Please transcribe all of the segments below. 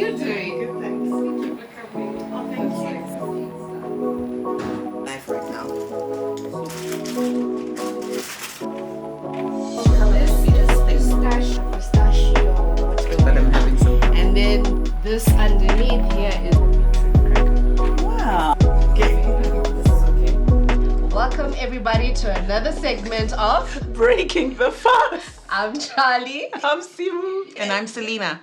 you doing? Good, thanks. Thank you for coming. Oh, thank you. Life right now. This is pistachio. But I'm having some. And then this underneath here is cracker. Wow. Okay. This is okay. Welcome everybody to another segment of Breaking the fast. I'm Charlie. I'm Simu. And I'm Selina.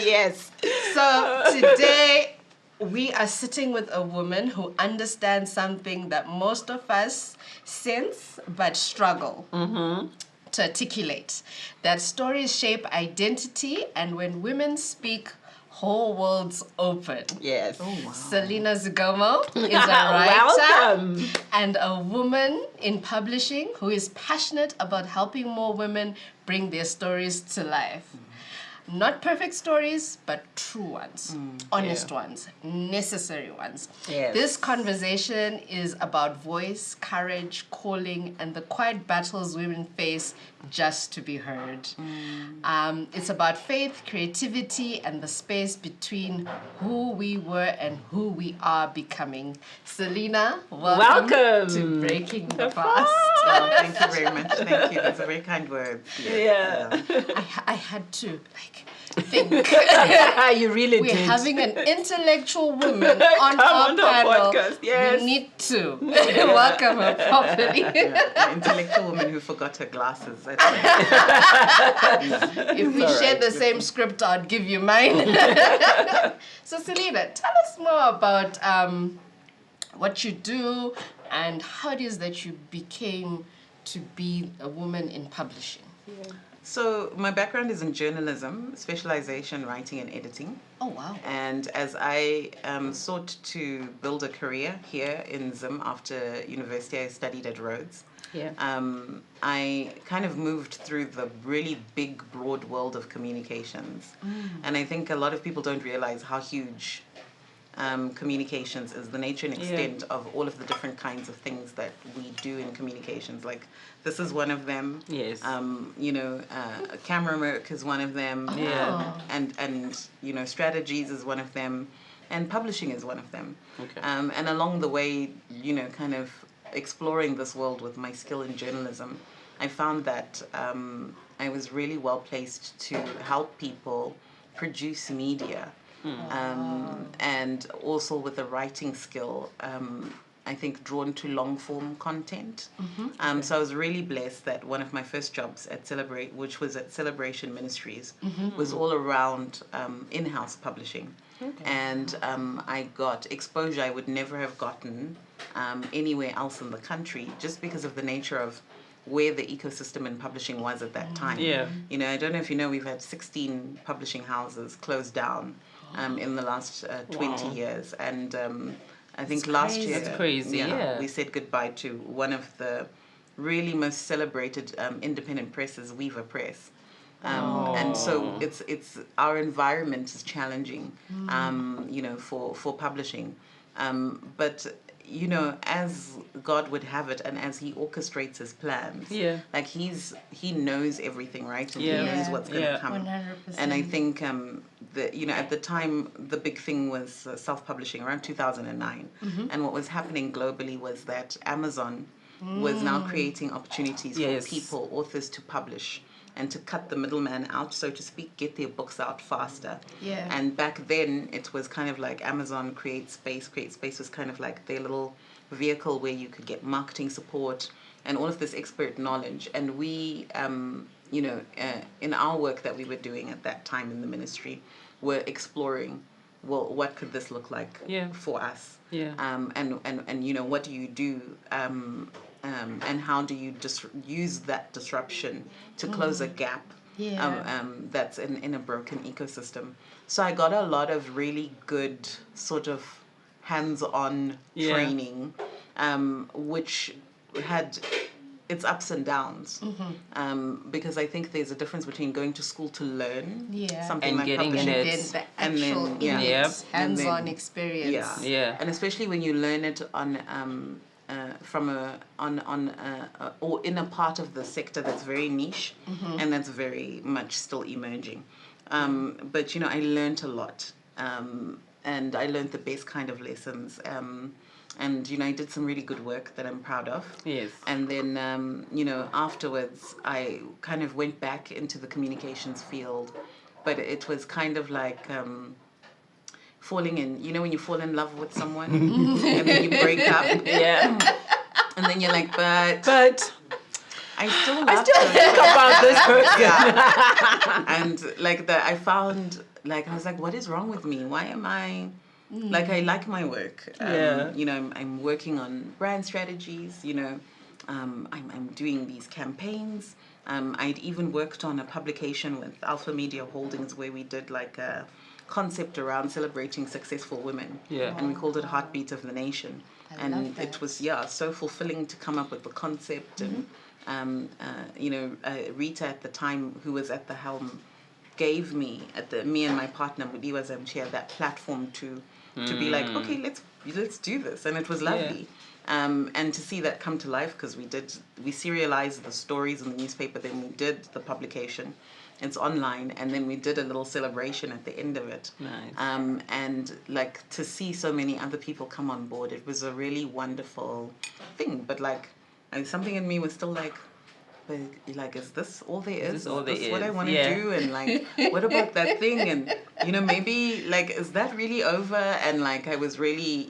Yes. So today we are sitting with a woman who understands something that most of us sense but struggle to articulate. That stories shape identity, and when women speak, whole worlds open. Yes. Oh, wow. Selina Zigomo is a writer Welcome. and a woman in publishing who is passionate about helping more women bring their stories to life. Not perfect stories, but true ones, honest ones, necessary ones. Yes. This conversation is about voice, courage, calling, and the quiet battles women face just to be heard. It's about faith, creativity, and the space between who we were and who we are becoming. Selina, welcome to Breaking the Fast. Oh, thank you very much. Thank you. That's a very kind word. Yeah. I had to think. You really We're did. having an intellectual woman on Come our on the panel. podcast, yes. We need to welcome her properly. An intellectual woman who forgot her glasses. If we shared the same script, I'd give you mine. So, Selina, tell us more about what you do and how it is that you became to be a woman in publishing. So my background is in journalism, specialization, writing and editing. Oh, wow. And as I sought to build a career here in Zim after university, I studied at Rhodes. Yeah. I kind of moved through the really big, broad world of communications. And I think a lot of people don't realize how huge communications is, the nature and extent of all of the different kinds of things that we do in communications. Like, this is one of them. Yes. Camera work is one of them. Yeah. And strategies is one of them. And publishing is one of them. Okay. And along the way, kind of exploring this world with my skill in journalism, I found that I was really well placed to help people produce media. And also with a writing skill, I think drawn to long form content. So I was really blessed that one of my first jobs at which was at Celebration Ministries, was all around in-house publishing. Okay. And I got exposure I would never have gotten anywhere else in the country, just because of the nature of where the ecosystem in publishing was at that time. Yeah. I don't know if you know, we've had 16 publishing houses close down in the last 20 years. And I think last year... That's crazy, yeah. we said goodbye to one of the really most celebrated independent presses, Weaver Press. And so it's our environment is challenging, for publishing. But as God would have it, and as He orchestrates His plans, like He knows everything, right? And He knows what's going to come. 100%. And I think at the time the big thing was self-publishing around 2009, and what was happening globally was that Amazon was now creating opportunities for people, authors, to publish and to cut the middleman out, so to speak, get their books out faster. Yeah. And back then, it was kind of like Amazon Create Space. Create Space was kind of like their little vehicle where you could get marketing support and all of this expert knowledge. And we, in our work that we were doing at that time in the ministry, were exploring, well, what could this look like for us? Yeah. And what do you do? And how do you use that disruption to close a gap that's in a broken ecosystem? So I got a lot of really good sort of hands-on training, which had its ups and downs, because I think there's a difference between going to school to learn something and like getting publishing, in it. Then the and then actual hands-on experience. and especially when you learn it on or in a part of the sector that's very niche, and that's very much still emerging. But I learned a lot, and I learned the best kind of lessons. And I did some really good work that I'm proud of. Yes. And then afterwards I kind of went back into the communications field, but it was kind of like falling in, when you fall in love with someone and then you break up. Yeah. And then you're like, but I still think about this person. Yeah. And like I found, I was like, what is wrong with me? Why am I I like my work. I'm working on brand strategies. I'm doing these campaigns. I'd even worked on a publication with Alpha Media Holdings where we did a concept around celebrating successful women. Yeah. And we called it Heartbeat of the Nation. I love that. It was so fulfilling to come up with the concept. And Rita at the time, who was at the helm, gave me and my partner Mudiwa Zamchia that platform to be like, okay, let's do this, and it was lovely. And to see that come to life, because we serialized the stories in the newspaper, then we did the publication. It's online, and then we did a little celebration at the end of it. Nice. And to see so many other people come on board, it was a really wonderful thing. But something in me was still but is this all there is? Is this what I want to do? And what about that thing? And maybe is that really over? And I was really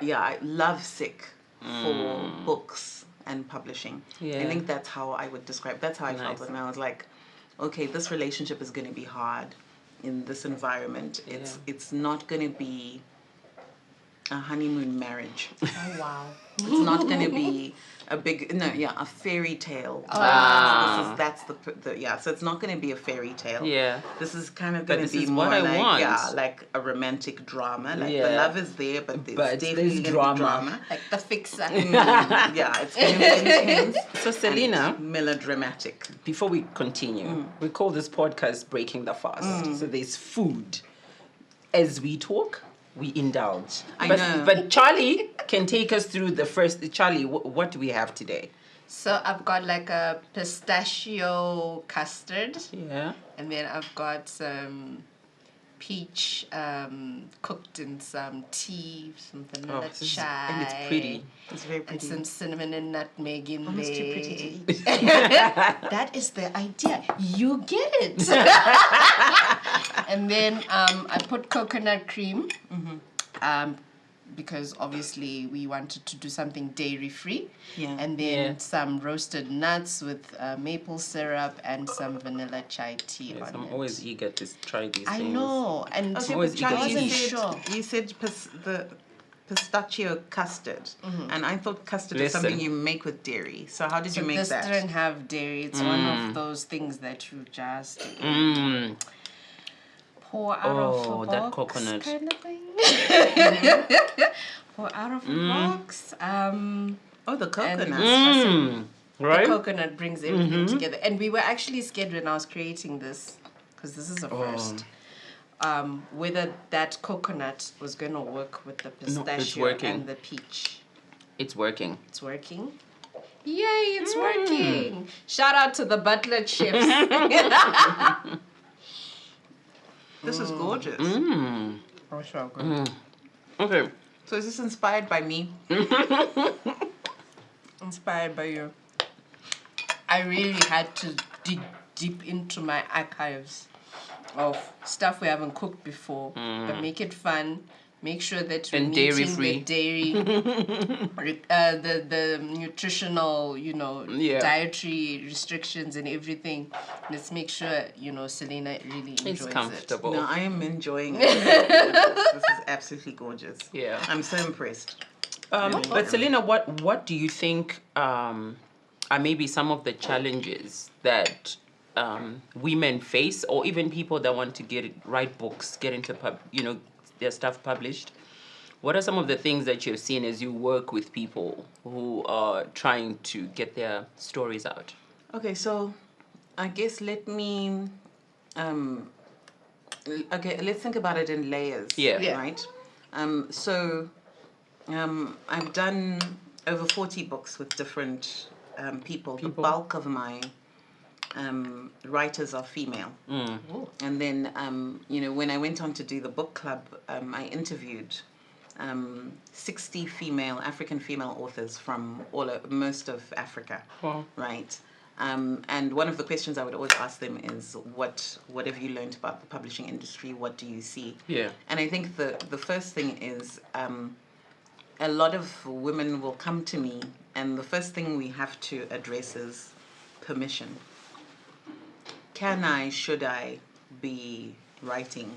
I love sick for books and publishing. Yeah. I think that's how I would describe. That's how I felt when I was like, okay, this relationship is going to be hard in this environment. It's not going to be a honeymoon marriage. Oh, wow. It's not going to be a fairy tale. So it's not going to be a fairy tale. Yeah. This is kind of going to be more more want. like a romantic drama. The love is there, but there's definitely drama. Like the fixer. It's going to be intense. So Selina, melodramatic. Before we continue, we call this podcast Breaking the Fast. So there's food. As we talk, we indulge. I know. But Charlie can take us through the first. Charlie, what do we have today? So I've got a pistachio custard. Yeah. And then I've got some peach cooked in some tea, some vanilla chai. And it's pretty. It's very pretty. And some cinnamon and nutmeg in Almost there. too pretty to eat. That is the idea. You get it. And then I put coconut cream. Because obviously we wanted to do something dairy-free. Yeah. And then some roasted nuts with maple syrup and some vanilla chai tea on I'm it. always eager to try these things. I know. And Okay, always but Charlie, eager to you eat. said, you said the pistachio custard, and I thought custard is something you make with dairy. So how did you make this that? didn't have dairy. It's one of those things that you just pour out of a that box coconut. kind of thing. Pour out of a box. The coconut. Right? The coconut brings everything together. And we were actually scared when I was creating this, because this is a first, whether that coconut was going to work with the pistachio and the peach. It's working. It's working. Yay, it's working. Shout out to the butler chips. This is gorgeous. Oh, sure, good. Okay. So is this inspired by me? Inspired by you. I really had to dig deep into my archives of stuff we haven't cooked before, but make it fun. Make sure that we're And meeting dairy-free. the dairy, the nutritional, dietary restrictions and everything. Let's make sure, Selina really enjoys It's comfortable. No, I am enjoying it. This is absolutely gorgeous. Yeah. I'm so impressed. But Selina, what do you think are maybe some of the challenges that women face, or even people that want to write books, get into their stuff published? What are some of the things that you've seen as you work with people who are trying to get their stories out? Okay, so I guess let's think about it in layers. Yeah. Right? So I've done over 40 books with different people. The bulk of my writers are female. And then, when I went on to do the book club, I interviewed 60 African female authors from most of Africa. Wow. Right? And one of the questions I would always ask them is, what have you learned about the publishing industry? What do you see? Yeah. And I think the first thing is, a lot of women will come to me, and the first thing we have to address is permission. Should I be writing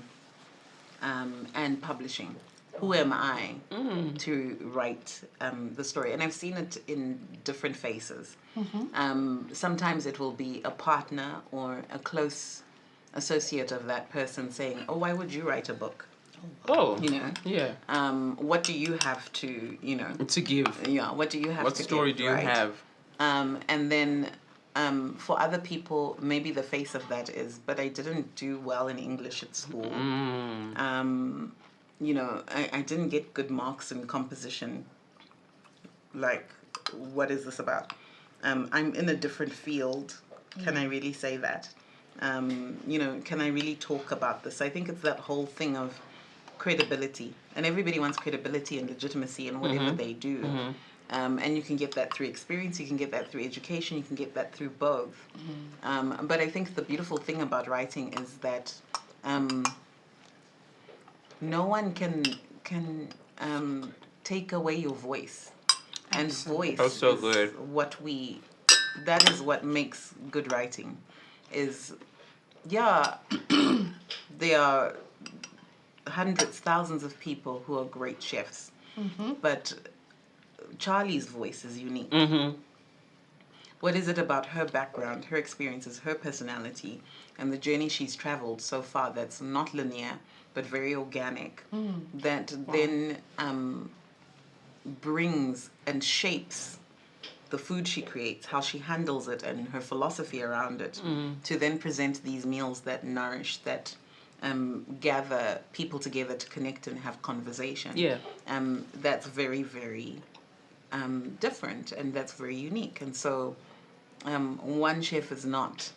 and publishing? Who am I to write the story? And I've seen it in different faces. Sometimes it will be a partner or a close associate of that person saying, "Oh, why would you write a book?" Oh. Yeah. What do you have to, to give? Yeah. What do you have? What to story give, do you right? have? And then for other people, maybe the face of that is, but I didn't do well in English at school. I didn't get good marks in composition. Like, what is this about? I'm in a different field. Can I really say that? Can I really talk about this? I think it's that whole thing of credibility. And everybody wants credibility and legitimacy in whatever they do. And you can get that through experience, you can get that through education, you can get that through both. But I think the beautiful thing about writing is that no one can take away your voice. And voice is that is what makes good writing. There are hundreds, thousands of people who are great chefs, but Charlie's voice is unique. What is it about her background, her experiences, her personality, and the journey she's traveled so far that's not linear, but very organic, that then brings and shapes the food she creates, how she handles it, and her philosophy around it, to then present these meals that nourish, that gather people together to connect and have conversation. Yeah. That's very, very different, and that's very unique. And so one chef is not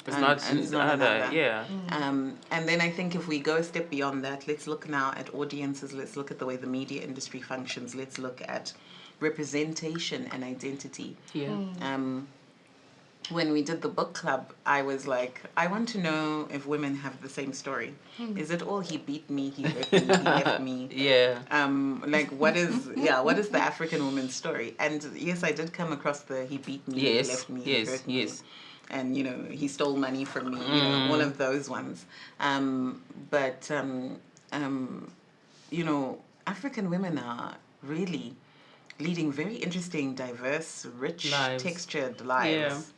another. Yeah. And then I think if we go a step beyond that, let's look now at audiences, let's look at the way the media industry functions, let's look at representation and identity. Yeah. When we did the book club, I was like, I want to know if women have the same story. Is it all he beat me, he hurt me, he left me? Yeah. What is the African woman's story? And yes, I did come across the he beat me, he left me, he hurt me. And he stole money from me, all of those ones. African women are really leading very interesting, diverse, rich, textured lives.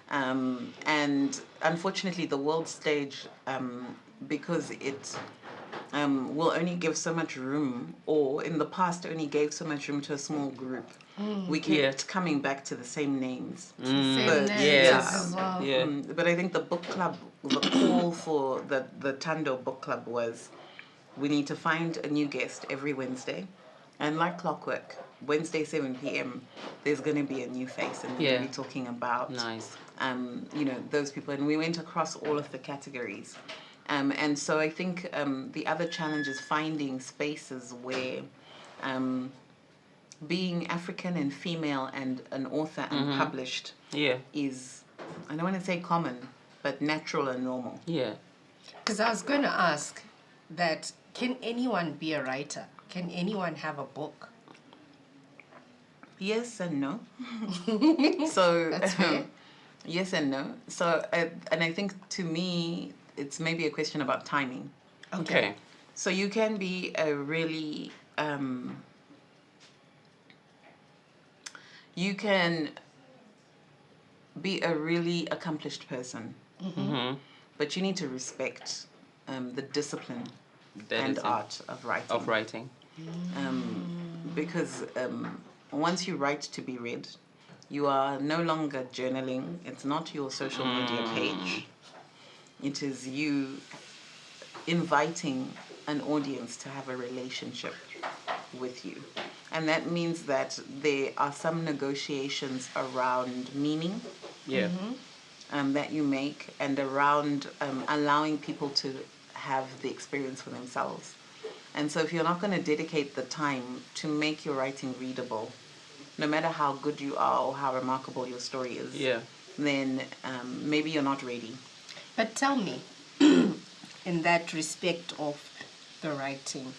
And unfortunately, the world stage, because it will only give so much room, or in the past only gave so much room to a small group. We kept coming back to the same names. But I think the book club, the call for the Tando book club was, we need to find a new guest every Wednesday. And like clockwork, Wednesday 7 p.m., there's going to be a new face, and we're going to be talking about those people. And we went across all of the categories. And so I think the other challenge is finding spaces where being African and female and an author and published is, I don't want to say common, but natural and normal. Yeah. Because I was going to ask that, can anyone be a writer? Can anyone have a book? Yes and no. So that's fair. Yes and no. So and I think to me it's maybe a question about timing. Okay. So you can be a really accomplished person, but you need to respect the discipline and art of writing. Because once you write to be read, you are no longer journaling. It's not your social media page. It is you inviting an audience to have a relationship with you. And that means that there are some negotiations around meaning Yeah. that you make, and around allowing people to have the experience for themselves. And so if you're not going to dedicate the time to make your writing readable, no matter how good you are or how remarkable your story is, Yeah. then maybe you're not ready. But tell me, in that respect of the writing,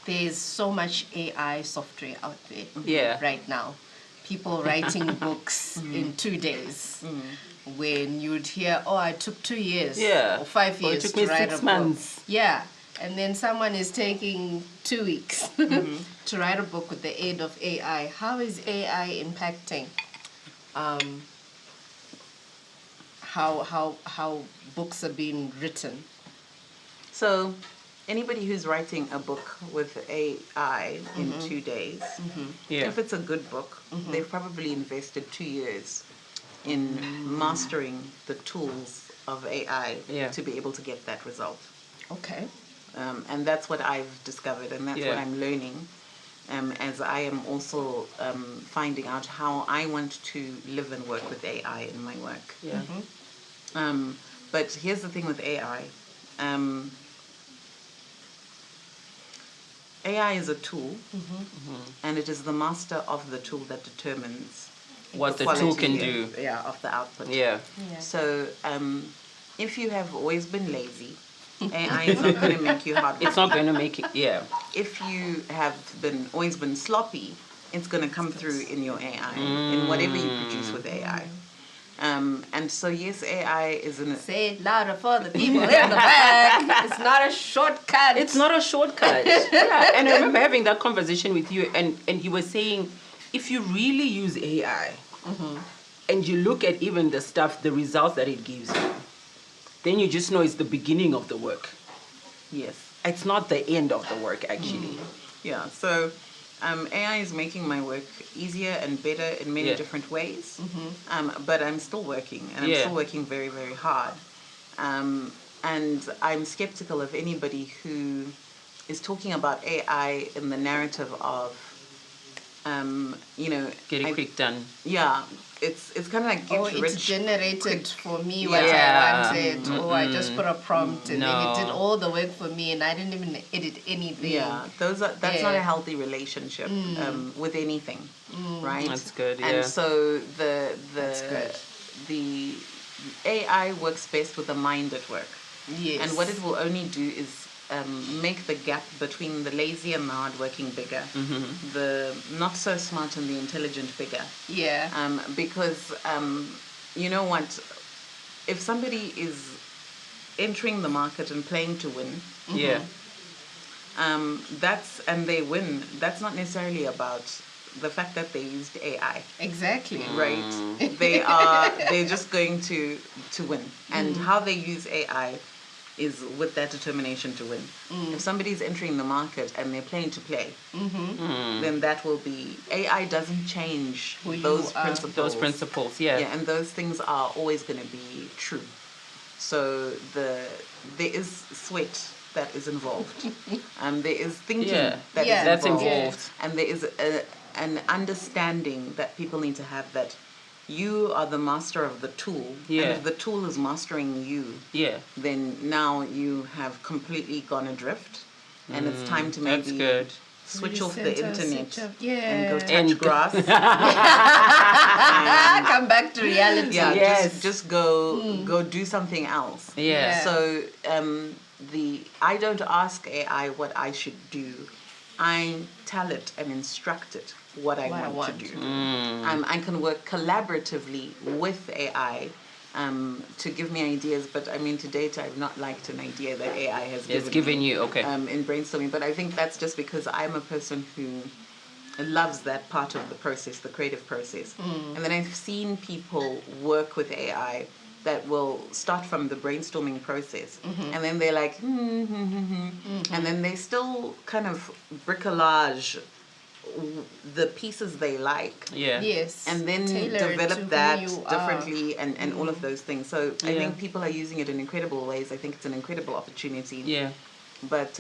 there's so much AI software out there Yeah. right now. People writing books in 2 days. When you'd hear, oh, I took 2 years Yeah. or 5 Or it years took to me write 6 a months. book. Yeah. And then someone is taking 2 weeks to write a book with the aid of AI. How is AI impacting how books are being written? So anybody who's writing a book with AI in 2 days, Yeah. if it's a good book, they've probably invested 2 years in mastering the tools of AI Yeah. to be able to get that result. Okay. And that's what I've discovered, and that's what Yeah. I'm learning, as I am also finding out how I want to live and work with AI in my work. Yeah. But here's the thing with AI. AI is a tool, and it is the master of the tool that determines What the quality, tool can do. of the output. Yeah. Yeah. So if you have always been lazy, AI is not going to make you hard. It's not going to make it. Yeah. If you have always been sloppy, it's going to come through in your AI, in whatever you produce with AI. And so yes, AI is an Say it louder for the people in the back. It's not a shortcut. It's not a shortcut. Yeah. And I remember having that conversation with you, and he was saying, if you really use AI and you look at even the stuff, the results that it gives you, then you just know it's the beginning of the work. yes. It's not the end of the work, actually. Yeah, so AI is making my work easier and better in many Yeah. different ways. But I'm still working, and I'm Yeah. still working very, very hard. And I'm skeptical of anybody who is talking about AI in the narrative of, Get it quick done. Yeah, it's kind of like get Oh, it's rich. generated for me what Yeah. I wanted. Or I just put a prompt and then it did No. all the work for me and I didn't even edit anything. Yeah, that's not a Yeah. healthy relationship with anything, right? That's good, yeah. And so That's good. the AI works best with the mind at work, Yes. and what it will only do is make the gap between the lazy and the hardworking bigger, the not so smart and the intelligent bigger. Yeah. Because you know what, if somebody is entering the market and playing to win, Yeah. and they win, that's not necessarily about the fact that they used AI, Exactly. right? They're just going to win, and how they use AI is with that determination to win. If somebody's entering the market and they're playing to play, then that will be, AI doesn't change Who you those are. principles. Those principles, yeah. Yeah, and those things are always going to be true. So there is sweat that is involved. There is thinking Yeah. that is Yeah. That's involved. involved. And there is an understanding that people need to have that you are the master of the tool. Yeah. And if the tool is mastering you, Yeah. then now you have completely gone adrift. And it's time to maybe That's good. switch off the Recenter, internet switch off. and go Yeah. touch And- grass. Come back to reality. Yeah, Yes. just go do something else. Yeah. So I don't ask AI what I should do. I tell it and instruct it what I want to do. I can work collaboratively with AI to give me ideas, but I mean, to date, I've not liked an idea that AI has It's given given me, you, okay. in brainstorming. But I think that's just because I'm a person who loves that part of the process, the creative process. And then I've seen people work with AI that will start from the brainstorming process, and then they're like, and then they still kind of bricolage the pieces they like. Yeah. Yes. And then Tailor it to develop who that you are. differently and all of those things. So I Yeah. think people are using it in incredible ways. I think it's an incredible opportunity. Yeah. But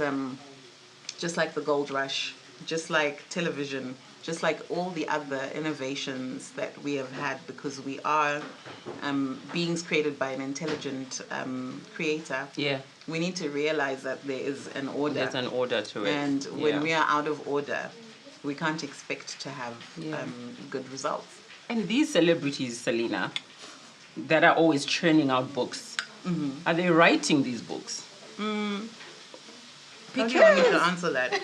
just like the gold rush, just like television, just like all the other innovations that we have had, because we are beings created by an intelligent creator. Yeah. We need to realize that there is an order. There's an order to it. And when we are out of order, we can't expect to have good results. And these celebrities, Selina, that are always churning out books, are they writing these books? How do you want me to answer that?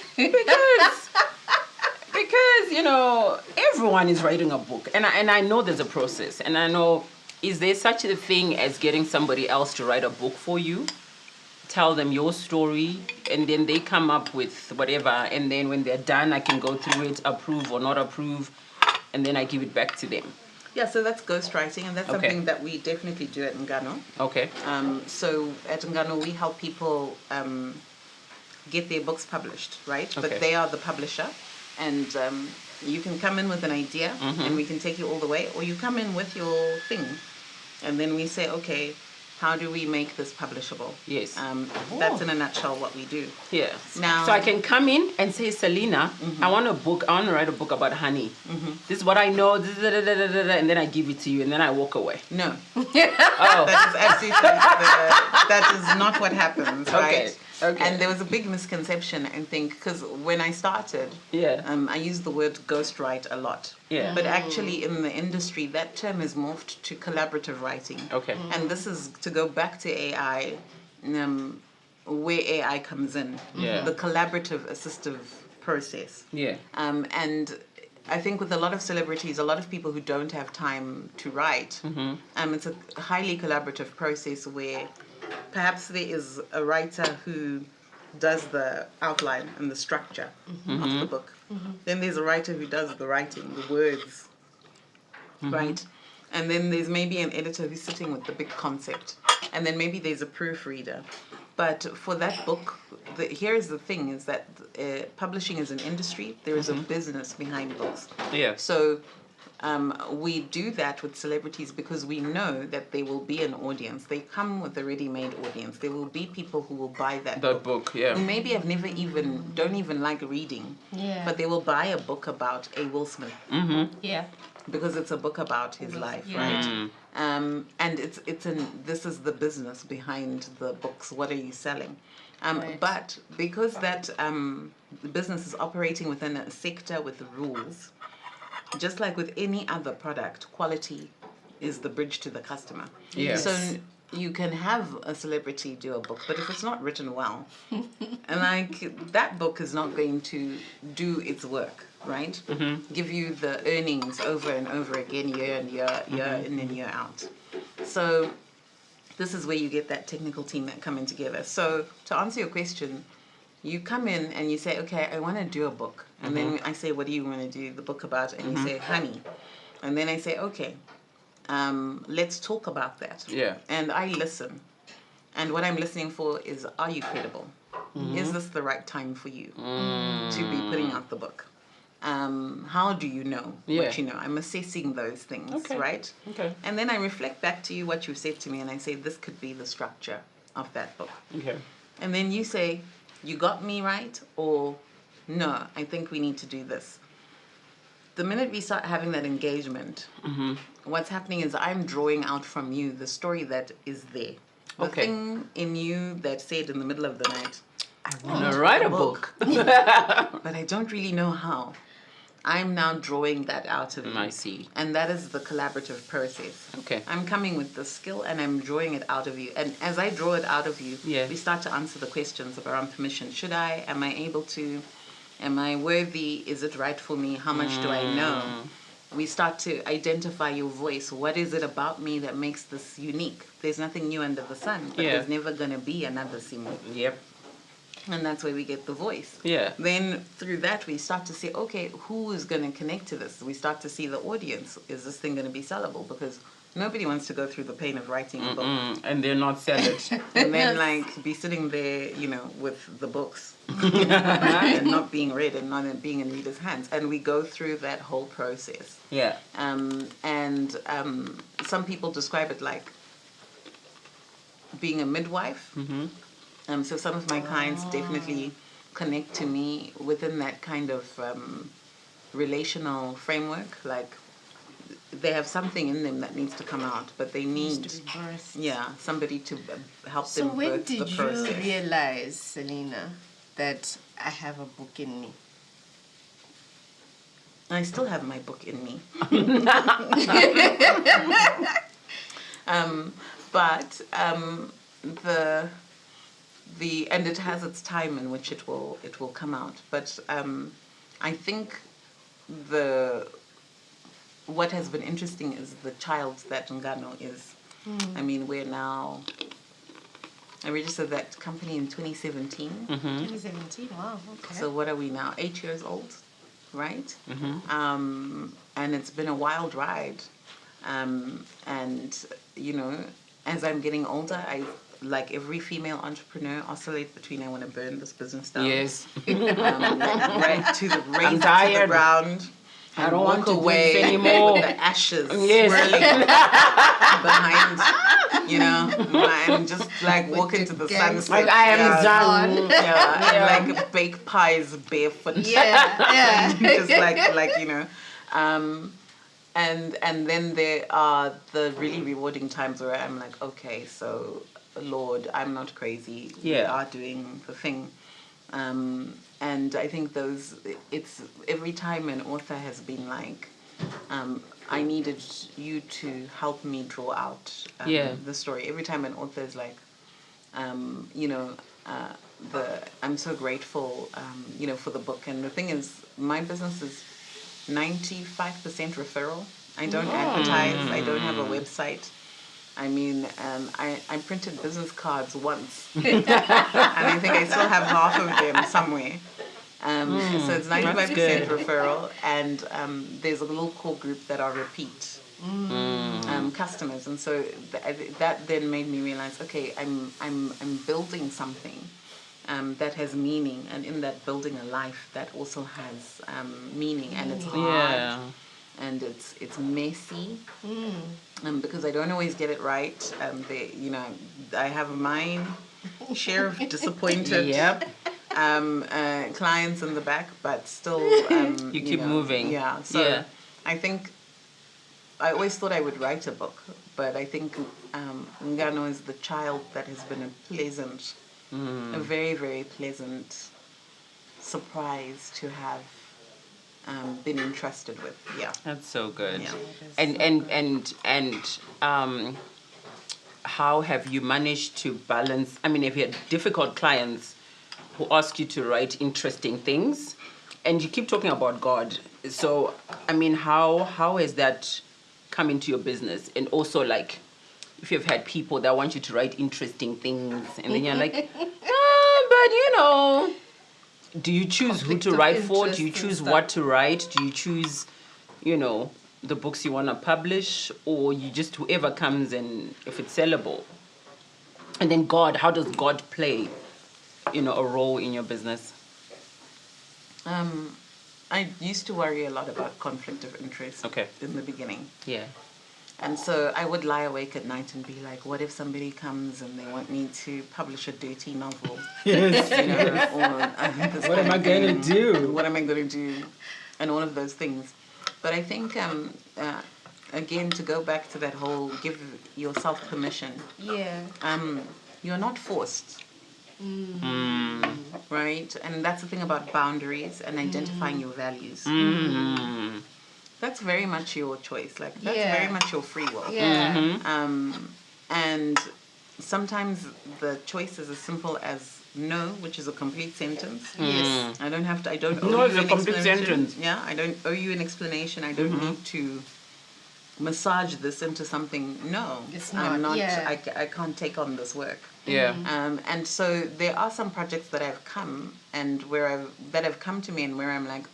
Because you know, everyone is writing a book, and I know there's a process, and I know, is there such a thing as getting somebody else to write a book for you? Tell them your story, and then they come up with whatever, and then when they're done, I can go through it, approve or not approve, and then I give it back to them. Yeah, so that's ghostwriting, and that's something that we definitely do at Ngano. Okay. So at Ngano, we help people get their books published, right? Okay. But they are the publisher, and you can come in with an idea, and we can take you all the way, or you come in with your thing, and then we say, okay, how do we make this publishable? Yes. That's in a nutshell what we do. Yeah. Now, so I can come in and say, Selina, I want to write a book about honey. This is what I know, and then I give it to you, and then I walk away. No. Oh. That is absolutely, that is not what happens, right? Okay. And there was a big misconception, I think, because when I started, I used the word ghostwrite a lot. Yeah. But actually in the industry, that term is morphed to collaborative writing. Okay. And this is to go back to AI, where AI comes in. Yeah. The collaborative assistive process. Yeah. And I think with a lot of celebrities, a lot of people who don't have time to write, it's a highly collaborative process where perhaps there is a writer who does the outline and the structure of the book. Then there's a writer who does the writing, the words, right? And then there's maybe an editor who's sitting with the big concept. And then maybe there's a proofreader. But for that book, here's the thing, is that publishing is an industry. There is a business behind books. Yeah. So we do that with celebrities because we know that there will be an audience. They come with a ready-made audience. There will be people who will buy that book. Yeah. Who maybe have don't even like reading. Yeah. But they will buy a book about A. Will Smith. Yeah. Because it's a book about his life, right? And this is the business behind the books. What are you selling? But because that the business is operating within a sector with rules, just like with any other product, quality is the bridge to the customer. Yes. So you can have a celebrity do a book, but if it's not written well, and like that book is not going to do its work, right? Give you the earnings over and over again, year in and year out. So this is where you get that technical team that come in together. So to answer your question, you come in and you say, okay, I want to do a book. And then I say, what do you want to do the book about? And you say, honey. And then I say, okay, let's talk about that. Yeah. And I listen. And what I'm listening for is, are you credible? Is this the right time for you to be putting out the book? How do you know what you know? I'm assessing those things, right? Okay. And then I reflect back to you what you said to me, and I say, this could be the structure of that book. Okay. And then you say, you got me right, or no, I think we need to do this. The minute we start having that engagement, what's happening is I'm drawing out from you the story that is there. The thing in you that said in the middle of the night, I want to write a book. But I don't really know how. I'm now drawing that out of you. I see. And that is the collaborative process. Okay. I'm coming with the skill and I'm drawing it out of you. And as I draw it out of you, we start to answer the questions around permission. Should I? Am I able to? Am I worthy? Is it right for me? How much do I know? We start to identify your voice. What is it about me that makes this unique? There's nothing new under the sun, but there's never going to be another Simo. Yep. And that's where we get the voice. Yeah. Then through that, we start to say, okay, who is going to connect to this? We start to see the audience. Is this thing going to be sellable? Because nobody wants to go through the pain of writing a book. And they're not selling. And then, like, be sitting there, you know, with the books and not being read and not being in readers' hands. And we go through that whole process. Yeah. Some people describe it like being a midwife. So some of my clients definitely connect to me within that kind of relational framework. Like, they have something in them that needs to come out, but they need to be birthed. somebody to help So them when birth the did you process. realize, Selina, that I have a book in me? I still have my book in me. But and it has its time in which it will come out. But I think what has been interesting is the child that Ngano is. I mean, I registered that company in 2017. 2017, wow, okay. So what are we now? 8 years old, right? And it's been a wild ride. And, as I'm getting older, I, like every female entrepreneur, oscillate between I want to burn this business down. Yes. Right to the I'm to the tired. ground. I don't want to do away this anymore. with the ashes Yes. swirling behind, and just like walk into the sunset. Like, I am done. Yeah, and like bake pies barefoot. Yeah. Just and then there are the really rewarding times where I'm like, okay, so Lord, I'm not crazy. We are doing the thing. And I think it's every time an author has been like, I needed you to help me draw out the story. Every time an author is like, I'm so grateful, for the book. And the thing is, my business is 95% referral. I don't advertise. I don't have a website. I mean, I printed business cards once, and I think I still have half of them somewhere. So it's 95% referral, and there's a little core group that are repeat customers, and so that then made me realize, okay, I'm building something that has meaning, and in that building a life that also has meaning, and it's hard. And it's messy, because I don't always get it right. I have my share of disappointed clients in the back, but still, you keep moving. Yeah. So I think I always thought I would write a book, but I think Ngano is the child that has been a very, very pleasant surprise to have been entrusted with. Yeah, that's so good. Yeah. And how have you managed to balance? I mean, if you had difficult clients who ask you to write interesting things, and you keep talking about God, so I mean, how has that come into your business? And also, like, if you've had people that want you to write interesting things, and then you're like, but do you choose who to write for? Do you choose what to write? Do you choose, the books you want to publish? Or you just, whoever comes, and if it's sellable? And then God, how does God play, a role in your business? I used to worry a lot about conflict of interest in the beginning. Yeah. And so I would lie awake at night and be like, what if somebody comes and they want me to publish a dirty novel? Yes. What am I going to do? What am I going to do? And all of those things. But I think, again, to go back to that whole give yourself permission. Yeah. You're not forced. Right? And that's the thing about boundaries and identifying your values. That's very much your choice. Like, that's very much your free will. Yeah. And sometimes the choice is as simple as no, which is a complete sentence. Yes. I don't owe No, you it's a an complete explanation. sentence. Yeah, I don't owe you an explanation. I don't need to massage this into something. No, it's not. I'm not. Yeah. I can't take on this work. Yeah. And so there are some projects that have come to me and where I'm like,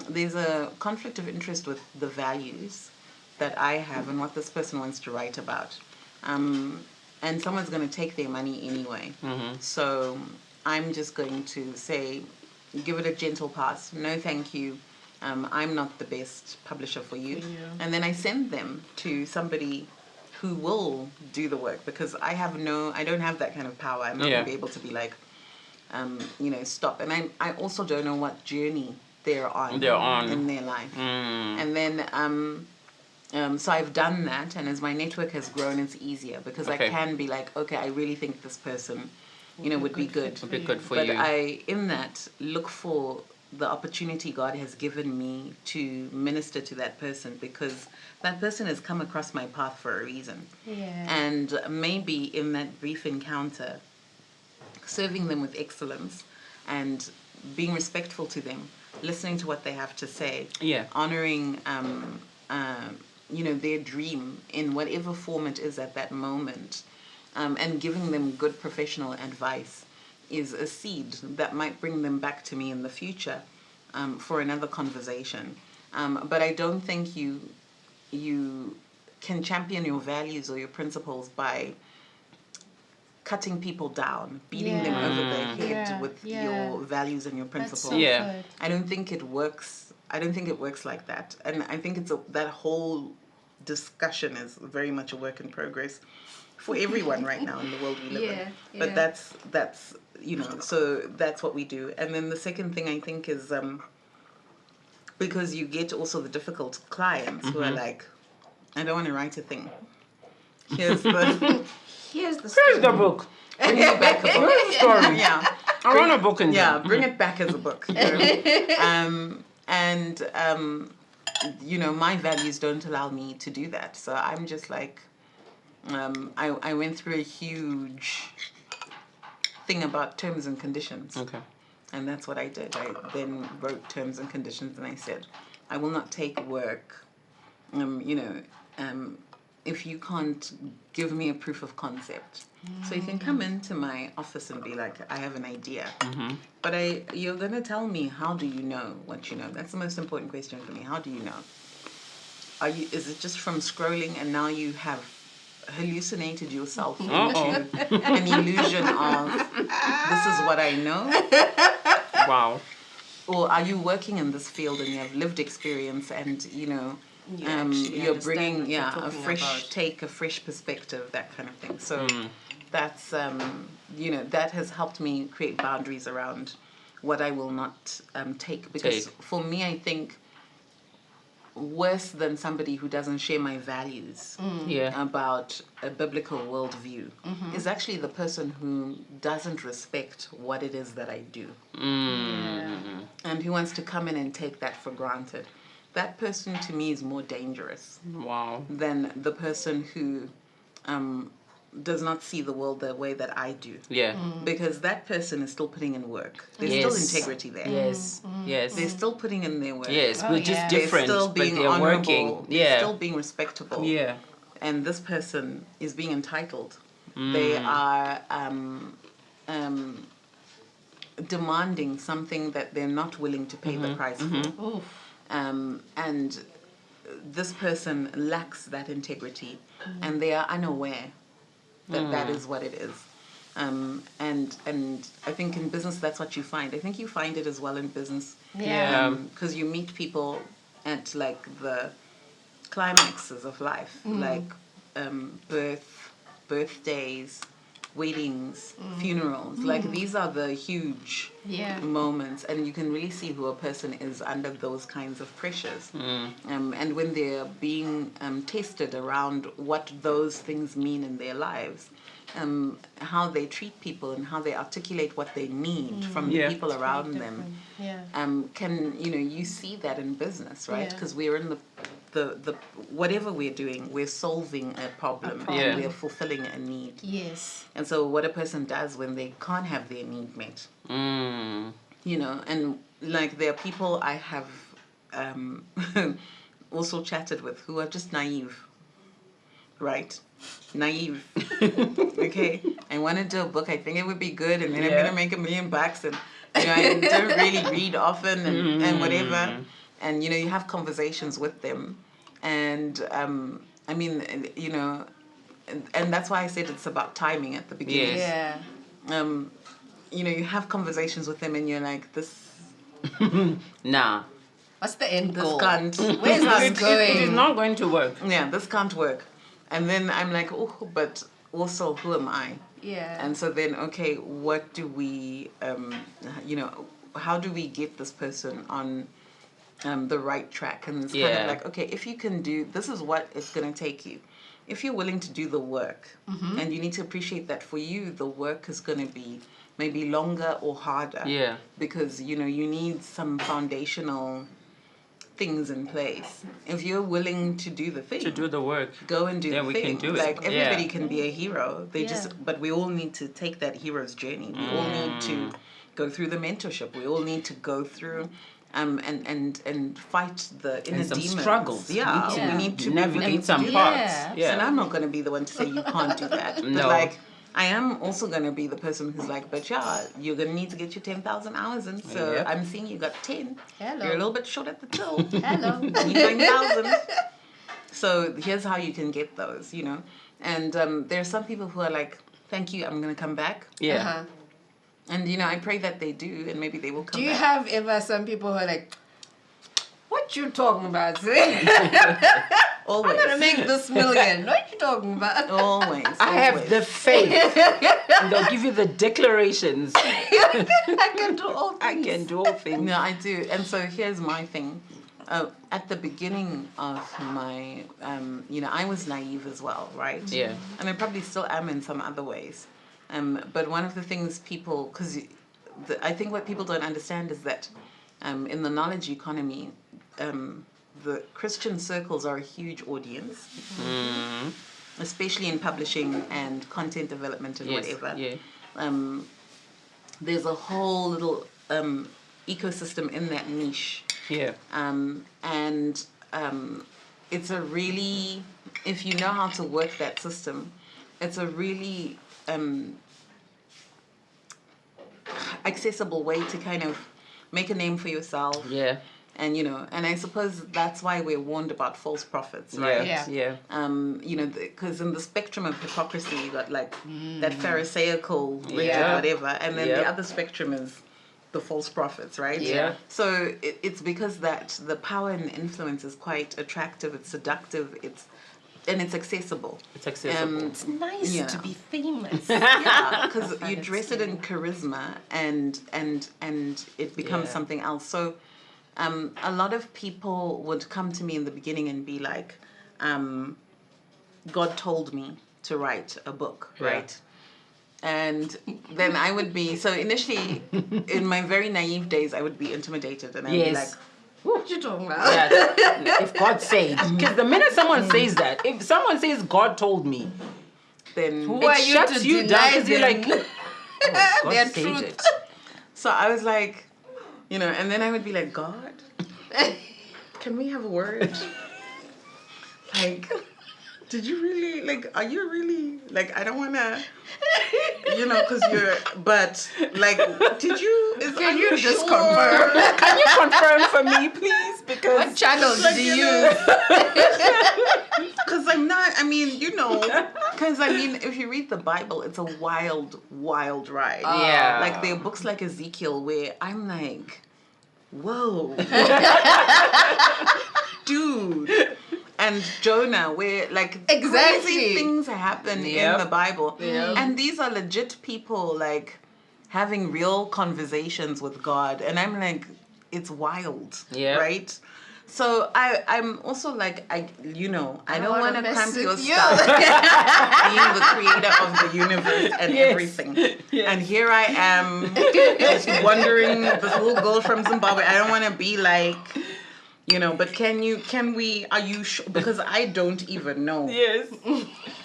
there's a conflict of interest with the values that I have and what this person wants to write about. And someone's going to take their money anyway. So I'm just going to say, give it a gentle pass. No, thank you. I'm not the best publisher for you. And then I send them to somebody who will do the work, because I don't have that kind of power. I'm not going to be able to be like, stop. And I also don't know what journey they're on in their life. And then so I've done that, and as my network has grown, it's easier because I can be like, okay, I really think this person, would be good. Would be good for But you. I, in that, look for the opportunity God has given me to minister to that person, because that person has come across my path for a reason. Yeah. And maybe in that brief encounter, serving them with excellence and being respectful to them, listening to what they have to say, honoring their dream in whatever form it is at that moment, and giving them good professional advice is a seed that might bring them back to me in the future for another conversation. But I don't think you can champion your values or your principles by cutting people down, beating them over the head with your values and your principles. That's so good. I don't think it works. I don't think it works like that. And I think that whole discussion is very much a work in progress for everyone right now in the world we live in. But that's so that's what we do. And then the second thing I think is because you get also the difficult clients who are like, I don't want to write a thing. Here's the Here's the Here's the book. bring me back a book. Here's the story. Yeah. I want a book in Yeah, there. bring it back as a book. My values don't allow me to do that. So I'm just like, I went through a huge thing about terms and conditions. Okay. And that's what I did. I then wrote terms and conditions, and I said, I will not take work, if you can't give me a proof of concept. So you can come into my office and be like, I have an idea. But you're going to tell me, how do you know what you know? That's the most important question for me. How do you know? Is it just from scrolling and now you have hallucinated yourself into an illusion of, this is what I know? Wow. Or are you working in this field and you have lived experience and, you're bringing a fresh take, a fresh perspective, that kind of thing. So that's, that has helped me create boundaries around what I will not take. Because for me, I think worse than somebody who doesn't share my values about a biblical worldview is actually the person who doesn't respect what it is that I do. And who wants to come in and take that for granted. That person to me is more dangerous than the person who does not see the world the way that I do. Because that person is still putting in work. There's still integrity there. Yes. They're still putting in their work. Yes, we're just different, They're still being but they're honorable. working. They're still being respectable. Yeah. And this person is being entitled. They are demanding something that they're not willing to pay the price for. And this person lacks that integrity, and they are unaware that that is what it is. And I think in business that's what you find. I think you find it as well in business. Because you meet people at like the climaxes of life, like birthdays, weddings, funerals. Like these are the huge moments, and you can really see who a person is under those kinds of pressures. And when they're being tested around what those things mean in their lives, how they treat people and how they articulate what they need from the people around them. You see that in business, right? Because we're in the whatever we're doing, we're solving a problem and we're fulfilling a need. And so what a person does when they can't have their need met, and like there are people I have also chatted with who are just naive, right? Naive. Okay, I want to do a book. I think it would be good, and then I'm gonna make $1 million, and I don't really read often, and whatever. And you have conversations with them, and and that's why I said it's about timing at the beginning. You have conversations with them, and you're like, this. Nah. What's the end goal? Can't. Where's this going? It is not going to work. Yeah, this can't work. And then I'm like, oh, but also, who am I? Yeah. And so then, okay, what do we, how do we get this person on the right track? And it's kind of like, okay, if you can do, this is what it's going to take you. If you're willing to do the work, and you need to appreciate that for you, the work is going to be maybe longer or harder. Yeah. Because, you need some foundational things in place. If you're willing to do the thing, To do the work. go and do Then the we thing. can do it. Like everybody Yeah. can be a hero. But we all need to take that hero's journey. We all need to go through the mentorship. We all need to go through and fight the inner And some demons. struggles. Yeah, we need to navigate some Yeah. parts. Yeah. And I'm not going to be the one to say you can't do that. But No. like, I am also going to be the person who's like, but yeah, you're going to need to get your 10,000 hours in. So Yep. I'm seeing you got 10. Hello. You're a little bit short at the till. Hello. You need 9,000. So here's how you can get those, And there are some people who are like, thank you, I'm going to come back. Yeah. Uh-huh. And, I pray that they do, and maybe they will come Do you back. have ever some people who are like, what you talking about, sis? Always. I'm gonna make this million. What you talking about? Always. I have always. the faith. And they'll give you the declarations. I can do all I things. can do all things. No, I do. And so here's my thing. At the beginning of my, I was naive as well, right? Yeah. And I probably still am in some other ways. But one of the things people, because I think what people don't understand is that in the knowledge economy, the Christian circles are a huge audience, especially in publishing and content development and whatever. Yeah. There's a whole little ecosystem in that niche. Yeah. It's a really, if you know how to work that system, it's a really accessible way to kind of make a name for yourself. Yeah. And, and I suppose that's why we're warned about false prophets, right? Yeah. Because in the spectrum of hypocrisy, you got like that Pharisaical, rigid, Yeah. whatever, and then Yeah. the other spectrum is the false prophets, right? Yeah. So it's because that the power and influence is quite attractive, it's seductive, and it's accessible. It's accessible. It's nice to be famous. Yeah, because you dress it in charisma and it becomes Yeah. something else. So a lot of people would come to me in the beginning and be like, God told me to write a book, Yeah. right? And then I would be, so initially, in my very naive days, I would be intimidated and I'd be like, Yes. What you talking about? Yeah. If God said. Because the minute someone says that, if someone says God told me, then... Who it are you shuts to you down deny because you're them? like, oh, God Their said truth. it. So I was like, and then I would be like, God, can we have a word? Like, did you really, like, are you really, like, I don't want to, because but, like, did you, Can you just sure? confirm? Can you confirm for me, please? Because What channel did you use? Because I'm not, because, if you read the Bible, it's a wild, wild ride. Yeah. Like, there are books like Ezekiel where I'm like, whoa. Dude. And Jonah, where, like, Exactly. crazy things happen in the Bible. And these are legit people, like, having real conversations with God. And I'm like, it's wild. Yeah. Right? So I'm also like, I don't want to cramp your with you. stuff. Being the creator of the universe and everything. Yes. And here I am, just wondering, this little girl from Zimbabwe. I don't want to be like, but are you sure? Because I don't even know. yes.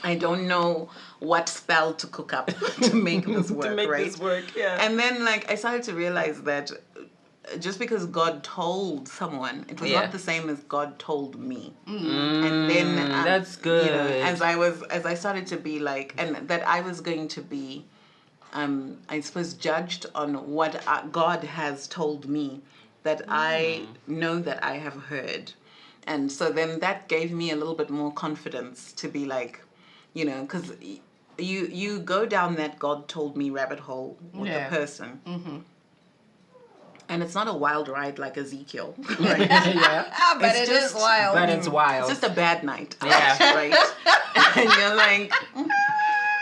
I don't know what spell to cook up to make this work, to make right? this work, yeah. And then, like, I started to realize that just because God told someone, it was not the same as God told me. And then that's good. As I started to be like, and that I was going to be, I suppose, judged on what God has told me, that I know that I have heard. And so then that gave me a little bit more confidence to be like, because you go down that God told me rabbit hole with a person. Mm-hmm. And it's not a wild ride like Ezekiel, right? yeah. But it is wild. But it's wild. It's just a bad night out, Yeah. right? And you're like,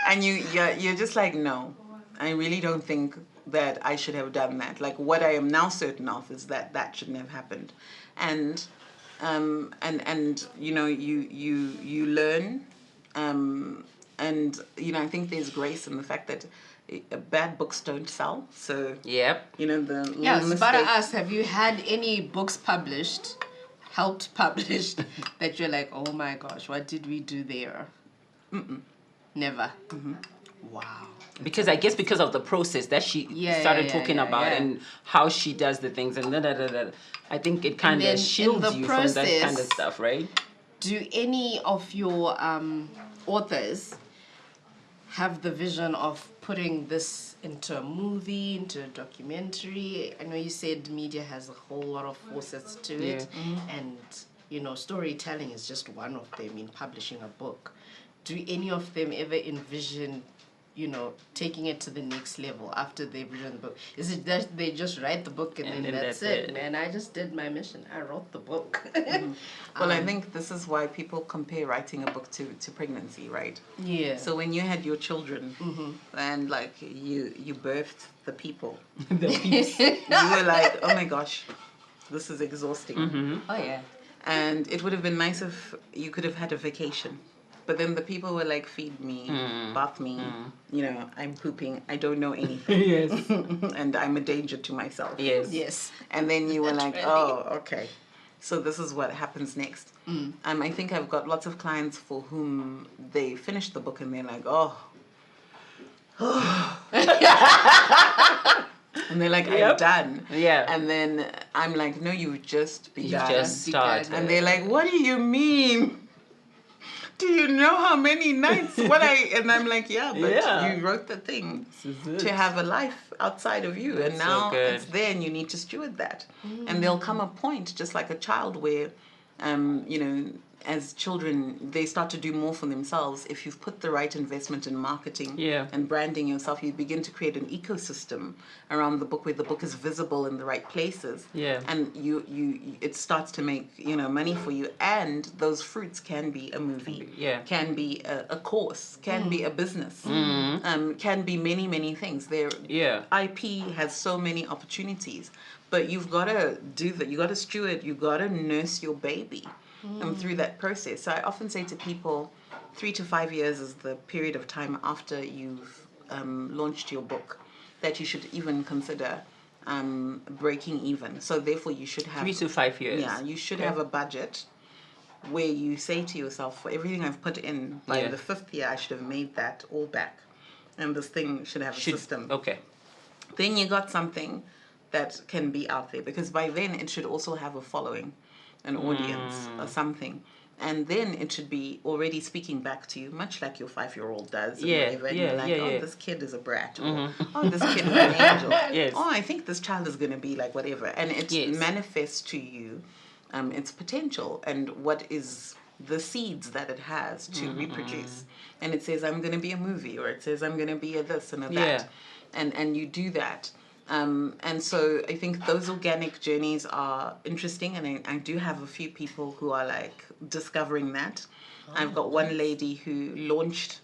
And you're just like, no, I really don't think that I should have done that. Like, what I am now certain of is that that shouldn't have happened. And you know, you learn, and you know, I think there's grace in the fact that bad books don't sell. So Yep. you know, the Yeah, little so about mistake. us, have you had any books published, helped published, that you're like, oh my gosh, what did we do there? Never. Wow. Because I guess because of the process that she started talking about and how she does the things and I think it kind then of in shields the you from that kind of process- stuff, right? Do any of your authors have the vision of putting this into a movie, into a documentary? I know you said media has a whole lot of forces to it, and you know, storytelling is just one of them in publishing a book. Do any of them ever envision, you know, taking it to the next level after they've written the book? Is it that they just write the book and then that's it? Man, I just did my mission. I wrote the book. Well, I think this is why people compare writing a book to pregnancy, right? Yeah. So when you had your children and like you birthed the people, you were like, oh my gosh, this is exhausting. Oh yeah. And it would have been nice if you could have had a vacation. But then the people were like, feed me, bath me, you know, I'm pooping, I don't know anything. Yes. And I'm a danger to myself. Yes. Yes. And then you were like, Literally. oh, okay. So this is what happens next. I think I've got lots of clients for whom they finish the book and they're like, oh. And they're like, I'm done. Yeah. And then I'm like, no, you've just begun. You just started. And they're like, what do you mean? Do you know how many nights? And I'm like, yeah, but you wrote the thing to have a life outside of you. That's and now so good. it's there and you need to steward that. And there'll come a point, just like a child, where, you know, as children, they start to do more for themselves. If you've put the right investment in marketing and branding yourself, you begin to create an ecosystem around the book where the book is visible in the right places. Yeah. And it starts to make, you know, money for you. And those fruits can be a movie, can be a course, can be a business, can be many, many things. IP has so many opportunities, but you've got to do that. You got to steward. You got to nurse your baby. Through that process. So I often say to people, 3 to 5 years is the period of time after you've launched your book that you should even consider breaking even. So therefore you should have 3 to 5 years. Yeah, you should have a budget where you say to yourself, for everything I've put in, by the 5th year I should have made that all back. And this thing should have a system. Okay. Then you got something that can be out there, because by then it should also have a following, an audience or something, and then it should be already speaking back to you, much like your 5-year-old does. And whatever, and you're like, oh, this kid is a brat, or oh, this kid is an angel. Oh, I think this child is going to be like whatever, and it manifests to you its potential and what is the seeds that it has to reproduce. And it says, I'm going to be a movie, or it says, I'm going to be a this and a that, and you do that. And so I think those organic journeys are interesting, and I do have a few people who are like discovering that. I've got one lady who launched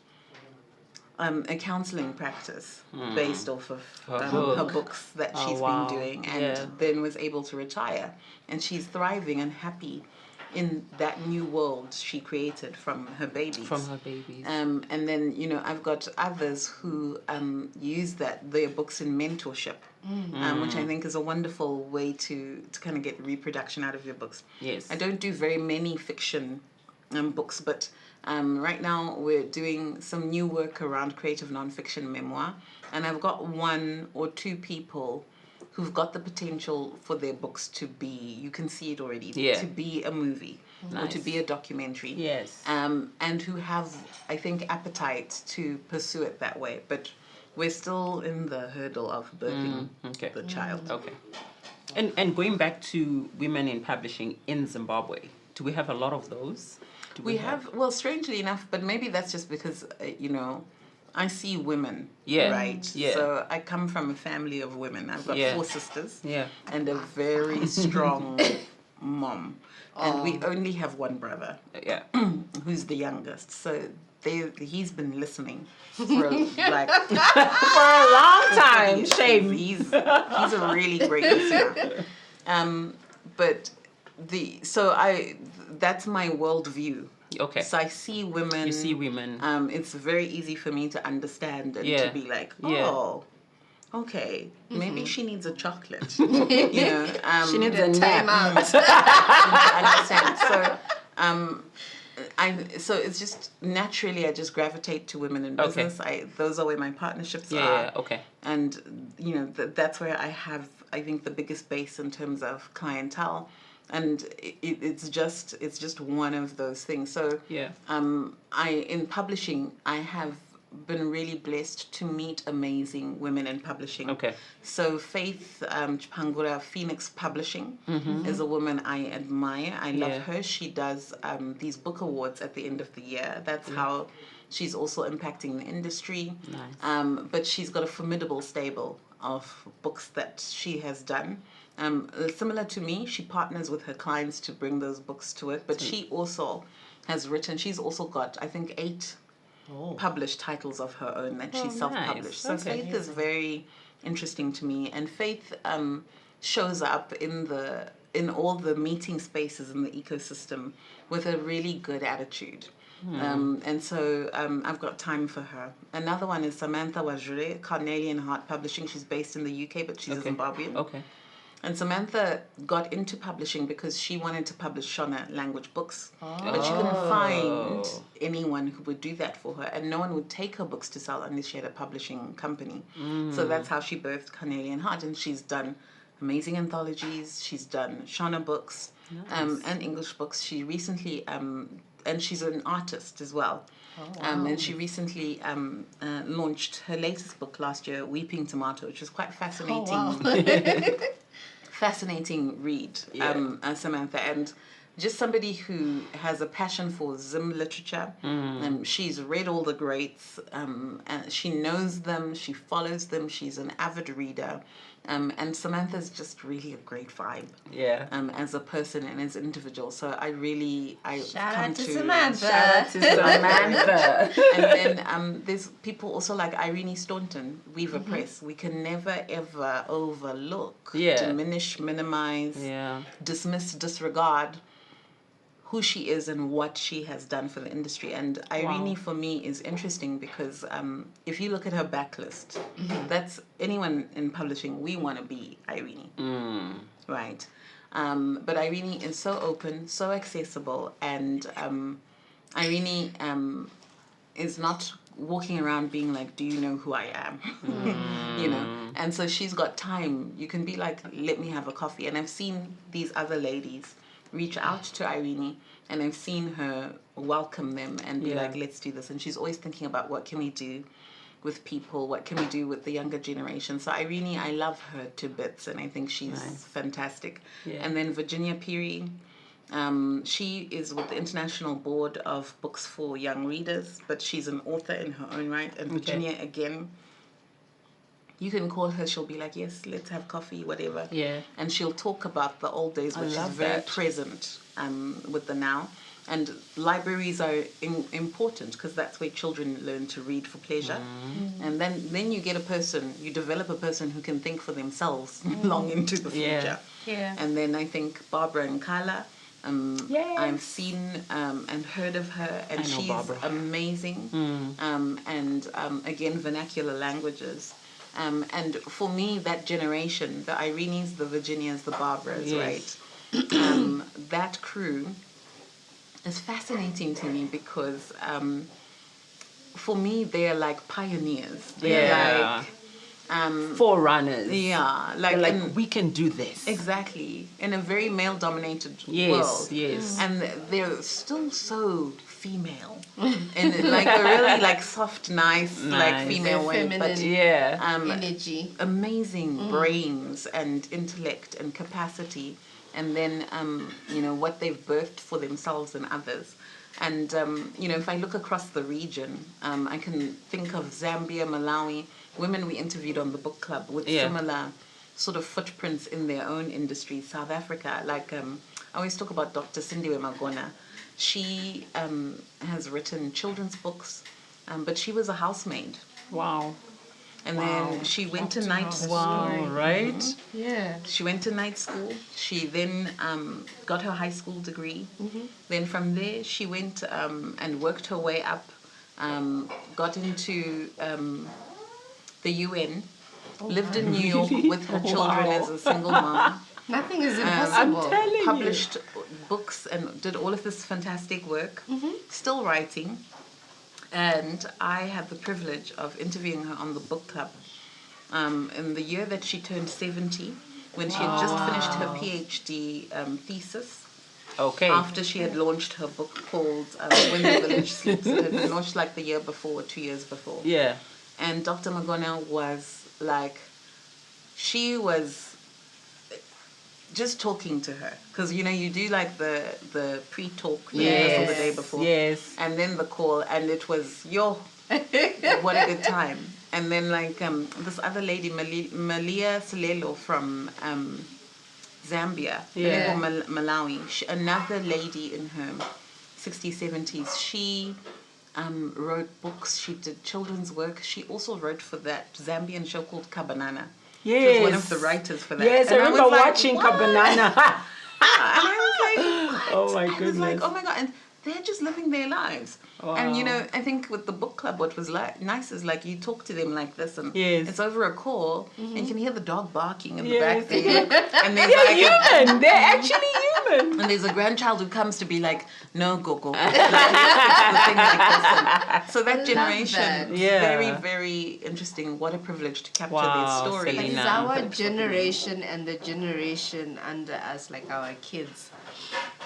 a counseling practice based off of her books that she's been doing, and then was able to retire, and she's thriving and happy in that new world she created from her babies. And then, you know, I've got others who use their books in mentorship, which I think is a wonderful way to kind of get reproduction out of your books. Yes. I don't do very many fiction books, but right now we're doing some new work around creative nonfiction memoir, and I've got 1 or 2 people who've got the potential for their books to be, you can see it already, to be a movie or to be a documentary. Yes. And who have, I think, appetite to pursue it that way. But we're still in the hurdle of birthing the child. Okay. And going back to women in publishing in Zimbabwe, do we have a lot of those? We have, well, strangely enough, but maybe that's just because, you know, I see women, right? Yeah. So I come from a family of women. I've got 4 sisters and a very strong mom. And we only have one brother who's the youngest. So he's been listening for like For a long time. Shame. He's a really great listener. But that's my worldview. Okay. So I see women. You see women. It's very easy for me to understand and Yeah. to be like, Yeah. oh, okay, maybe she needs a chocolate. You know, She needs a Time nap. out. to understand. So it's just naturally I just gravitate to women in Okay. business. Those are where my partnerships are. Yeah, okay. And you know that's where I have, I think, the biggest base in terms of clientele, and it's just one of those things. So Yeah. in publishing I have been really blessed to meet amazing women in publishing. Okay. So Faith Chipangura, Phoenix Publishing, is a woman I admire. I love Yeah. her. She does these book awards at the end of the year. That's how she's also impacting the industry. Nice. But she's got a formidable stable of books that she has done. Similar to me, she partners with her clients to bring those books to work. But she also has written, she's also got, I think, 8 published titles of her own that she self-published. Nice. So Okay. Faith is very interesting to me, and Faith shows up in all the meeting spaces in the ecosystem with a really good attitude. And so I've got time for her. Another one is Samantha Wajure, Carnelian Heart Publishing. She's based in the UK, but she's a Zimbabwean. Okay. And Samantha got into publishing because she wanted to publish Shona language books. But she couldn't find anyone who would do that for her. And no one would take her books to sell unless she had a publishing company. So that's how she birthed Carnelian Heart. And she's done amazing anthologies. She's done Shona books and English books. She recently, and she's an artist as well. And she recently launched her latest book last year, Weeping Tomato, which was quite fascinating. Fascinating read, Samantha, and just somebody who has a passion for Zim literature. She's read all the greats, and she knows them, she follows them, she's an avid reader. And Samantha's just really a great vibe. Yeah. As a person and as an individual. So Shout come out to to Samantha. Shout out to Samantha. And then there's people also like Irene Staunton, Weaver Press. We can never ever overlook, diminish, minimize, dismiss, disregard who she is and what she has done for the industry. And Irene, for me, is interesting because if you look at her backlist, that's anyone in publishing, we want to be Irene, right? But Irene is so open, so accessible, and Irene is not walking around being like, do you know who I am? You know? And so she's got time. You can be like, let me have a coffee. And I've seen these other ladies reach out to Irene, and I've seen her welcome them and be like, let's do this. And she's always thinking about what can we do with people, what can we do with the younger generation. So Irene, I love her to bits, and I think she's fantastic. And then Virginia Peary, she is with the International Board of Books for Young Readers, but she's an author in her own right. And Virginia, again, you can call her, she'll be like, yes, let's have coffee, whatever. Yeah. And she'll talk about the old days, which is very present with the now. And libraries are important because that's where children learn to read for pleasure. And then you get a person, you develop a person who can think for themselves long into the future. Yeah. And then I think Barbara and Kyla, I've seen and heard of her, and she's Barbara. amazing. And again, vernacular languages. And for me, that generation, the Irenes, the Virginias, the Barbaras, right? That crew is fascinating to me because for me, they're like pioneers. They're like forerunners. Yeah, like we can do this. Exactly, in a very male-dominated Yes, world. yes. And they're still so female, in like a really like soft, nice. Like female way, but energy, amazing brains and intellect and capacity, and then you know what they've birthed for themselves and others. And you know, if I look across the region, I can think of Zambia, Malawi, women we interviewed on the book club with similar sort of footprints in their own industries. South Africa, like I always talk about Dr. Cindy Magona. She has written children's books, but she was a housemaid. Wow. And then she went to night school. Wow, right? Yeah. She went to night school. She then got her high school degree. Then from there, she went and worked her way up, got into the UN, lived in New York with her children as a single mom. Nothing is impossible. I'm telling Published books and did all of this fantastic work, still writing. And I had the privilege of interviewing her on the book club in the year that she turned 70, when she had just finished her PhD thesis. Okay. After she had launched her book called When the Village Sleeps. It had been launched like the year before, 2 years before. Yeah. And Dr. Magona was like, she was just talking to her, because you do like the pre-talk the day before, Yes. and then the call, and it was what a good time. And then like this other lady, Malia Selelo from Zambia, Yeah. Malawi, another lady in her 60s, 70s, she wrote books, she did children's work, she also wrote for that Zambian show called Kabanana. Yes. She was one of the writers for that. Yes, And I remember was like, watching "What?" Cabanana. And I was like, what? Oh my I was goodness. like, oh my God. And they're just living their lives. And, Wow. I think with the book club, what was nice is like you talk to them like this, and Yes. it's over a call, and you can hear the dog barking in the Yes. back there. And there's They're like human. They're actually human. and there's a grandchild who comes to be like, no, Gogo. Like, it's the thing like this. And so that love generation, that. Yeah. very, very interesting. What a privilege to capture Wow, their stories. But is Selina. our generation and the generation under us, like our kids,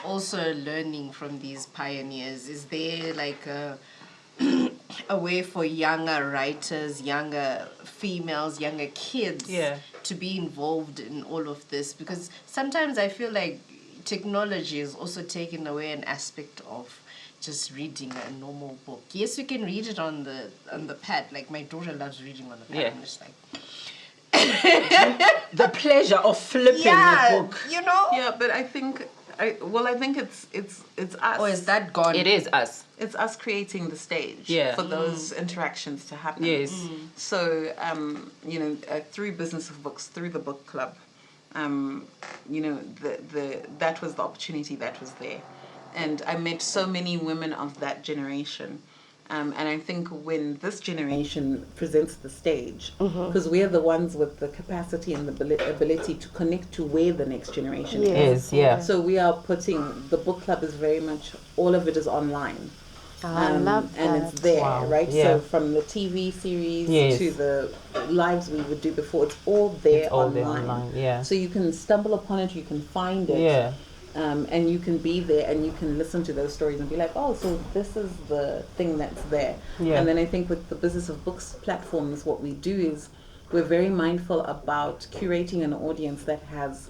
also learning from these pioneers? Is there like a way for younger writers, younger females, younger kids Yeah. to be involved in all of this? Because sometimes I feel like technology is also taking away an aspect of just reading a normal book. Yes, we can read it on the pad. Like my daughter loves reading on the pad. Yeah. I'm just like, The pleasure of flipping yeah, the book. Yeah, but I think, I think it's us. Or is that gone? It is us. It's us creating the stage Yeah. for those interactions to happen. Yes. So, through Business of Books, through the book club, that was the opportunity that was there. And I met so many women of that generation. And I think when this generation presents the stage, because we are the ones with the capacity and the ability to connect to where the next generation is. Yeah. So we are putting, the book club is very much, all of it is online. I love that. And it's there, Wow. right? Yeah. So from the TV series Yes. to the lives we would do before, it's all there It's all online. there online, yeah. So you can stumble upon it, you can find it. Yeah. And you can be there and you can listen to those stories and be like, oh, so this is the thing that's there. Yeah. And then I think with the Business of Books platforms, what we do is we're very mindful about curating an audience that has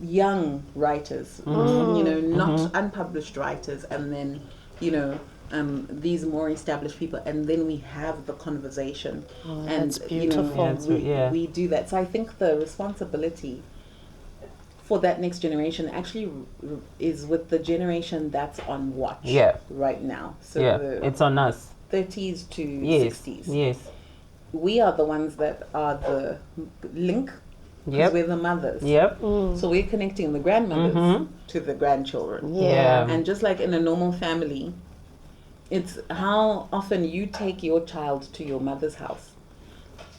young writers, not unpublished writers, and then, these more established people, and then we have the conversation. And that's beautiful. We do that. So I think the responsibility for that next generation actually is with the generation that's on watch right now. So the It's on us. 30s to Yes. 60s. Yes. We are the ones that are the link, because Yep. we're the mothers. Yep. So we're connecting the grandmothers to the grandchildren. Yeah. And just like in a normal family, it's how often you take your child to your mother's house